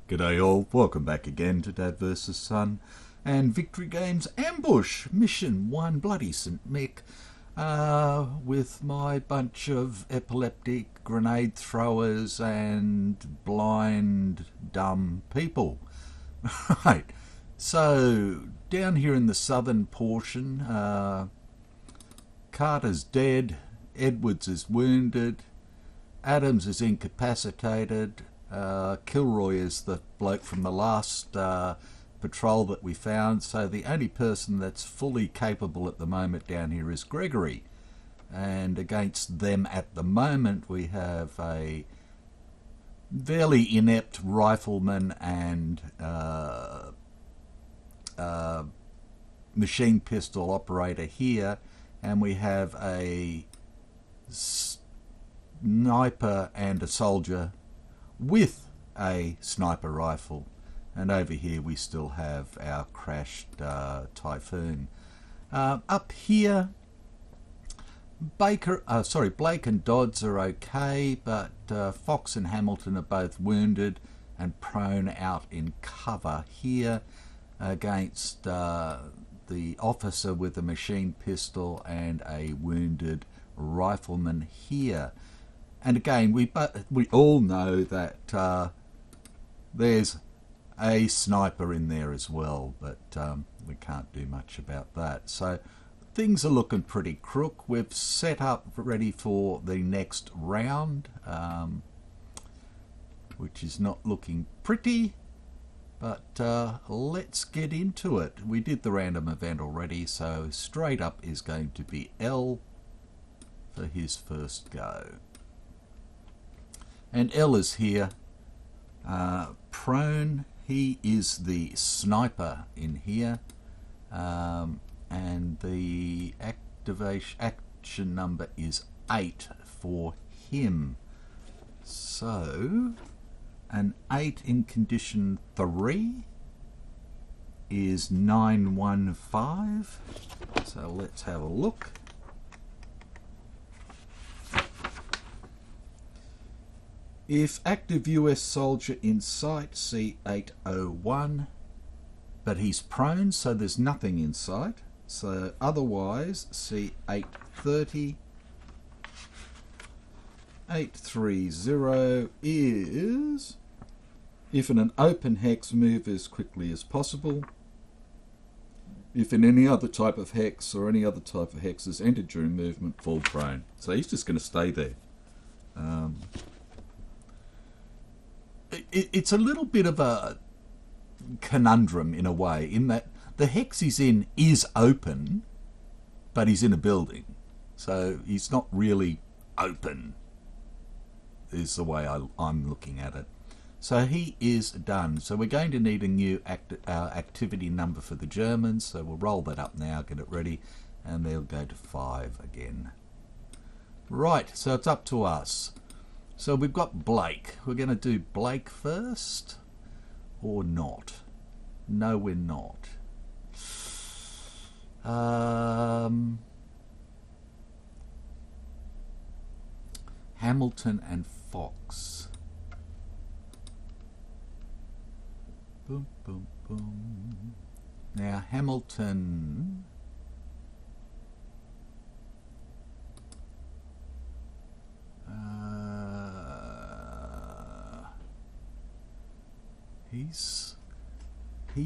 G'day all, welcome back again to Dad vs Son and Victory Games Ambush Mission 1 Bloody St Mick with my bunch of epileptic grenade throwers and blind dumb people. Right, so down here in the southern portion, Carter's dead, Edwards is wounded, Adams is incapacitated, Kilroy is the bloke from the last patrol that we found, so the only person that's fully capable at the moment down here is Gregory. And against them at the moment we have a fairly inept rifleman and machine pistol operator here, and we have a sniper and a soldier with a sniper rifle, and over here we still have our crashed Typhoon. Up here, Blake and Dodds are okay, but Fox and Hamilton are both wounded and prone out in cover here against the officer with a machine pistol and a wounded rifleman here. And again, we all know that there's a sniper in there as well, but we can't do much about that. So things are looking pretty crook. We've set up ready for the next round, which is not looking pretty, but let's get into it. We did the random event already, so straight up is going to be L for his first go. And L is here, prone. He is the sniper in here, and the action number is 8 for him. So an 8 in condition 3 is 915. So let's have a look. If active US soldier in sight, C801, but he's prone, so there's nothing in sight. So otherwise, C830, 830 is if in an open hex, move as quickly as possible. If in any other type of hex or any other type of hex is entered during movement, fall prone. So he's just going to stay there. It's a little bit of a conundrum in a way, in that the hex he's in is open, but he's in a building, so he's not really open, is the way I'm looking at it. So he is done. So we're going to need a new activity number for the Germans, so we'll roll that up now, get it ready, and they'll go to 5 again. Right, so it's up to us. So we've got Blake. We're going to do Blake first, or not? No, we're not. Hamilton and Fox. Boom, boom, boom. Now Hamilton...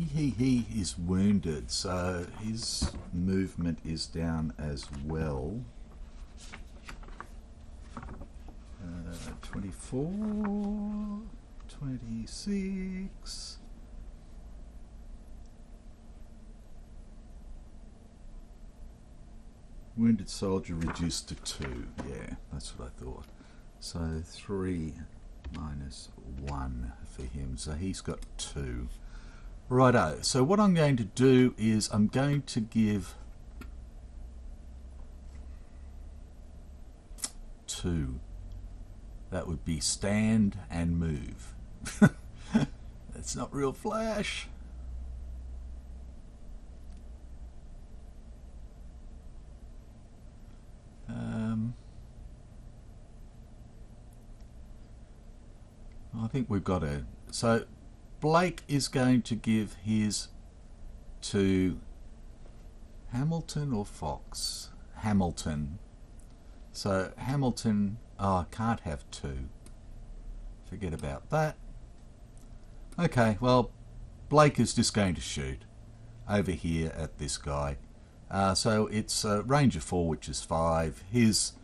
he is wounded, so his movement is down as well. 24, 26. Wounded soldier reduced to 2. Yeah, that's what I thought. So 3 minus 1 for him. So he's got 2. Righto. So what I'm going to do is I'm going to give 2. That would be stand and move. It's It's not real flash. I think we've got to. So Blake is going to give his to Hamilton or Fox? Hamilton. So Hamilton, oh, I can't have two. Forget about that. Okay, well, Blake is just going to shoot over here at this guy. So it's range of 4, which is 5. He's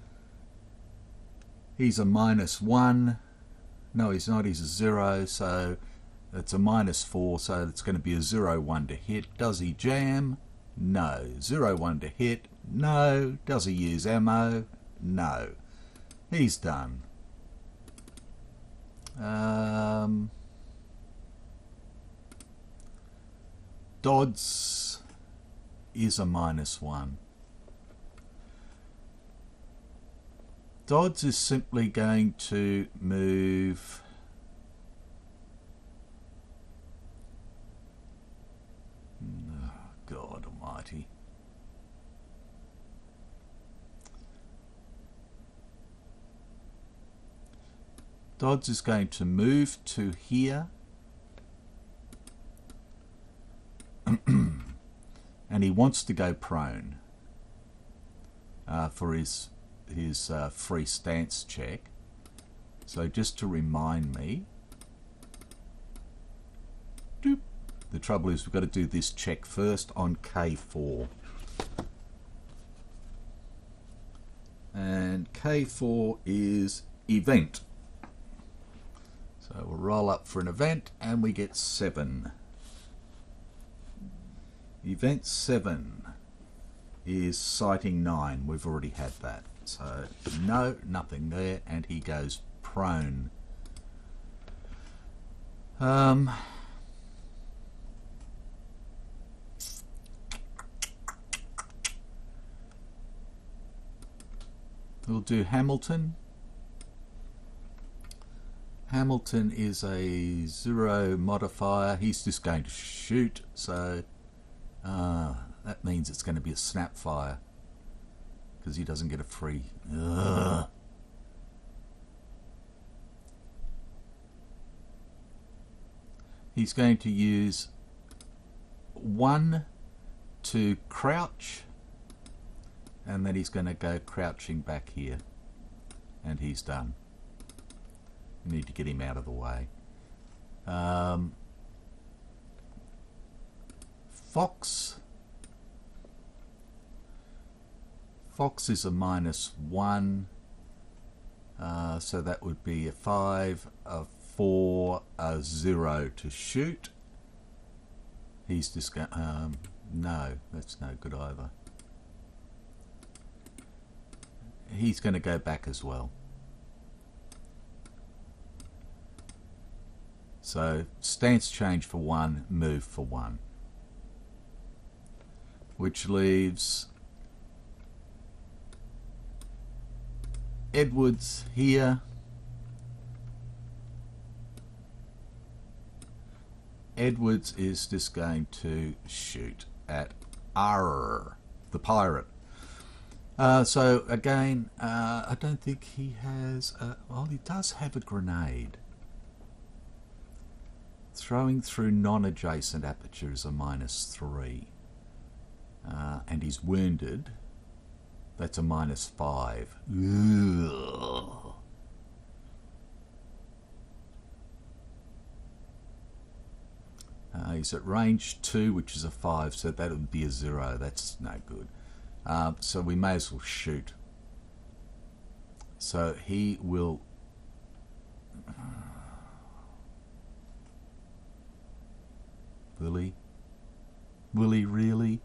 a -1. No, he's not. He's a 0. So it's a -4. So it's going to be a 0-1 to hit. Does he jam? No. 0-1 to hit? No. Does he use ammo? No. He's done. Dodds is a -1. Dodds is simply going to move oh, God almighty. Dodds is going to move to here. And he wants to go prone for his free stance check. So just to remind me, doop, the trouble is we've got to do this check first on K4. And K4 is event. So we'll roll up for an event and we get 7. Event 7 is sighting 9. We've already had that. So no, nothing there, and he goes prone. We'll do Hamilton. Hamilton is a 0 modifier. He's just going to shoot, so that means it's going to be a snap fire because he doesn't get a free. He's going to use 1 to crouch, and then he's going to go crouching back here, and he's done. We need to get him out of the way. Fox is a -1, so that would be a 5, a 4, a 0 to shoot. He's just going. No, that's no good either. He's going to go back as well. So stance change for 1, move for 1. Which leaves Edwards here. Edwards is just going to shoot at the pirate. So again, I don't think he has. Well, he does have a grenade. Throwing through non-adjacent aperture is a -3. And he's wounded. That's a -5. Ugh. He's at range 2, which is a 5, so that would be a 0. That's no good. So we may as well shoot. So he will. Will he really?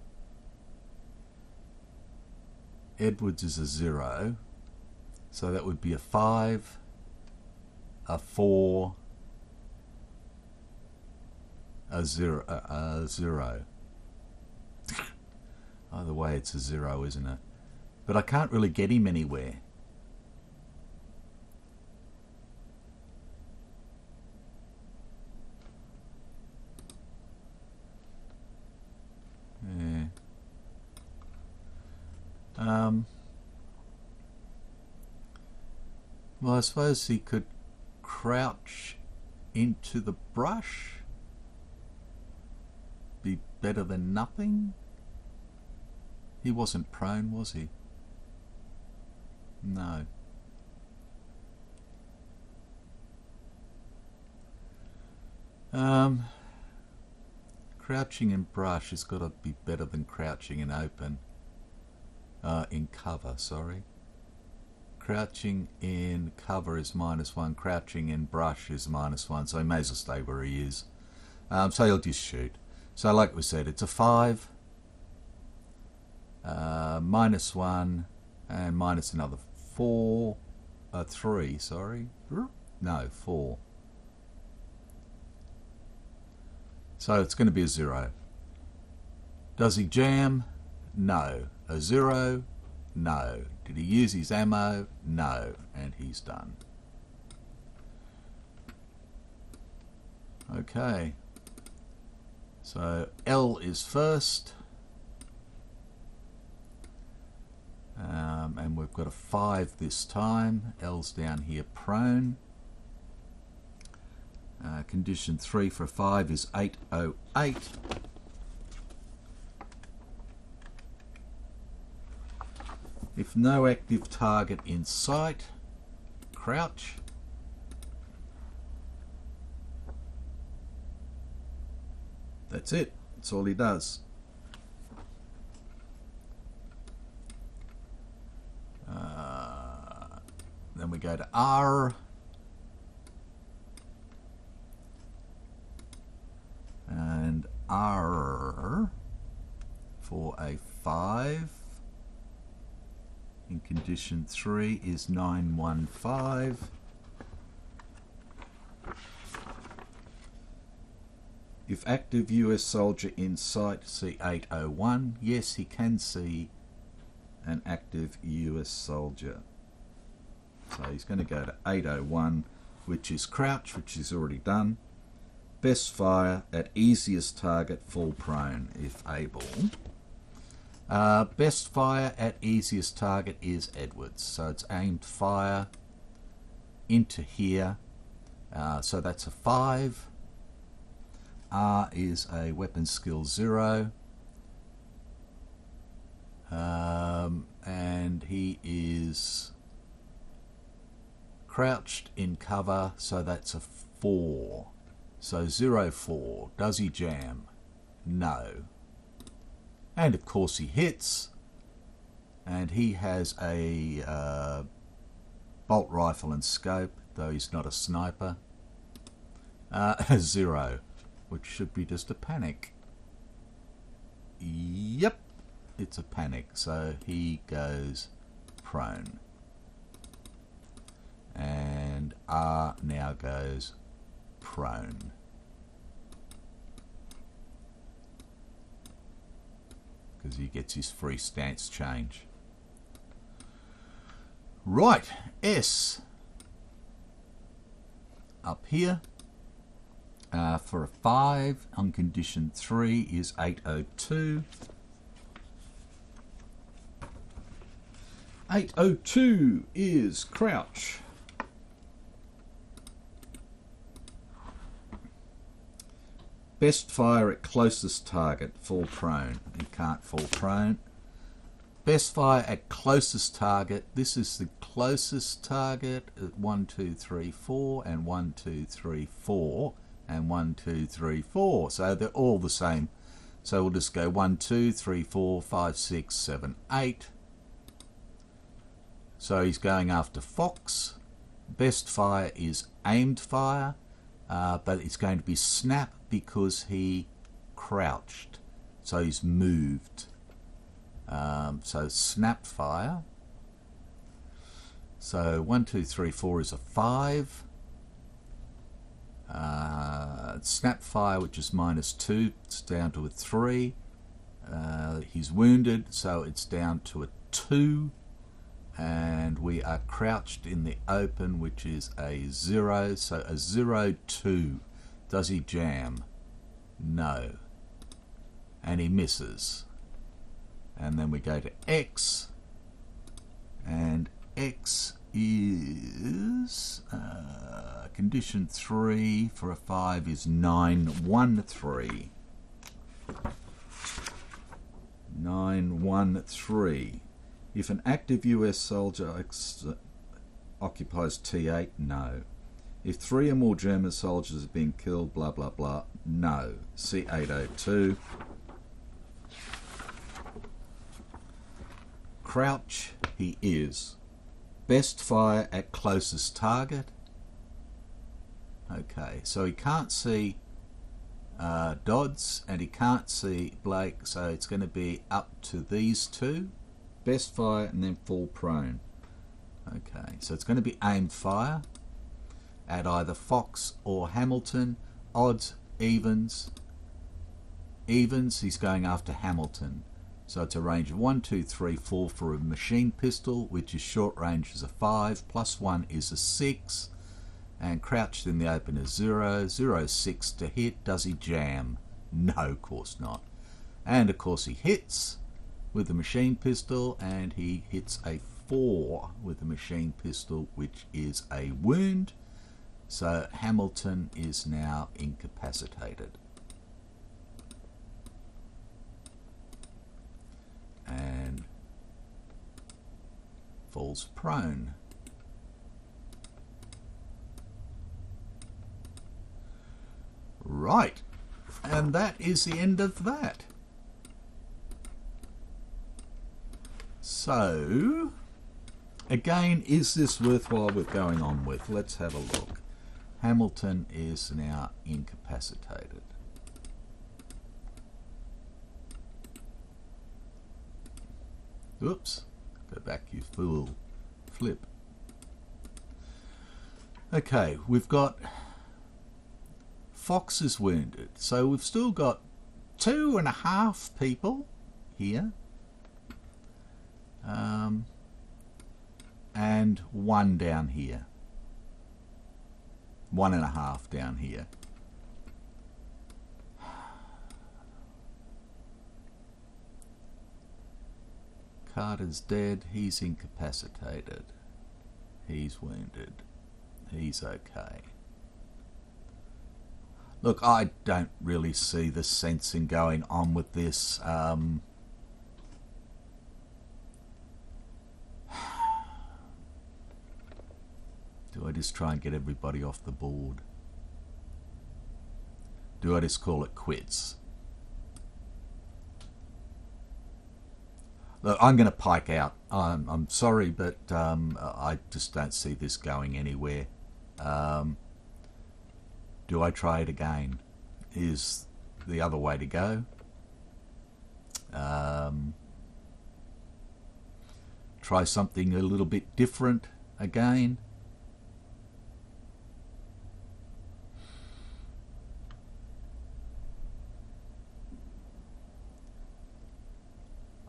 Edwards is a 0, so that would be a 5, a 4, a 0, a 0. Either way, it's a 0, isn't it? But I can't really get him anywhere. Well, I suppose he could crouch into the brush. Be better than nothing. He wasn't prone, was he? No. Crouching in brush has got to be better than crouching in open. In cover, sorry. Crouching in cover is -1. Crouching in brush is -1. So he may as well stay where he is. So he'll just shoot. So like we said, it's a 5. -1 and minus another 4. 3, sorry. No, 4. So it's going to be a 0. Does he jam? No. A 0? No. Did he use his ammo? No. And he's done. Okay. So L is first. And we've got a 5 this time. L's down here prone. Condition 3 for 5 is 808. If no active target in sight, crouch. That's it. That's all he does. Then we go to R. And R for a 5 in condition 3 is 915. If active US soldier in sight, see 801. Yes, he can see an active US soldier. So he's going to go to 801, which is crouch, which is already done. Best fire at easiest target, full prone if able. Best fire at easiest target is Edwards. So it's aimed fire into here. So that's a 5. R is a weapon skill 0. And he is crouched in cover, so that's a 4. So 0-4. Does he jam? No. And of course he hits. And he has a bolt rifle and scope, though he's not a sniper. 0, which should be just a panic. Yep, it's a panic. So he goes prone. And R now goes prone. Because he gets his free stance change. Right, S. Up here. For a 5 on condition 3 is 802. 802 is crouch. Best fire at closest target, full prone. He can't full prone. Best fire at closest target. This is the closest target at 1, 2, 3, 4 and 1, 2, 3, 4 and 1, 2, 3, 4. So they're all the same. So we'll just go 1, 2, 3, 4, 5, 6, 7, 8. So he's going after Fox. Best fire is aimed fire, but it's going to be snap because he crouched. So he's moved. So snap fire. So 1, 2, 3, 4 is a 5. Snap fire, which is -2, it's down to a 3. He's wounded, so it's down to a 2. And we are crouched in the open, which is a 0. So a 0-2. Does he jam? No. And he misses. And then we go to X. And X is condition 3 for a 5 is 913. 913. If an active US soldier occupies T8, no. If 3 or more German soldiers have been killed, blah blah blah, no. C802. Crouch, he is. Best fire at closest target. Okay, so he can't see Dodds and he can't see Blake, so it's going to be up to these two. Best fire and then fall prone. Okay, so it's going to be aimed fire at either Fox or Hamilton. Odds, evens. Evens, he's going after Hamilton. So it's a range of 1, 2, 3, 4 for a machine pistol, which is short range is a 5, plus 1 is a 6, and crouched in the open is 0, 0, 6 to hit. Does he jam? No, of course not. And of course he hits with the machine pistol, and he hits a 4 with the machine pistol, which is a wound. So Hamilton is now incapacitated. And falls prone. Right, and that is the end of that. So, again, is this worthwhile with going on with? Let's have a look. Hamilton is now incapacitated. Oops, go back, you fool. Flip. Okay, we've got Fox is wounded, so we've still got 2.5 people here, and 1 down here, 1.5 down here. Carter's dead, he's incapacitated, he's wounded, he's okay. Look, I don't really see the sense in going on with this. Do I just try and get everybody off the board? Do I just call it quits? Look, I'm going to pike out. I'm sorry, but I just don't see this going anywhere. Do I try it again? Is the other way to go. Try something a little bit different again.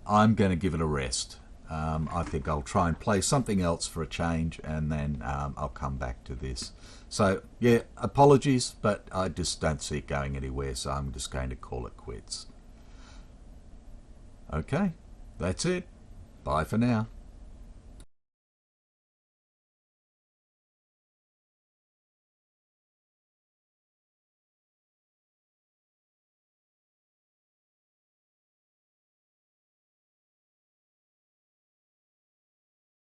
I'm going to give it a rest. I think I'll try and play something else for a change, and then I'll come back to this. So, yeah, apologies, but I just don't see it going anywhere, so I'm just going to call it quits. Okay, that's it. Bye for now.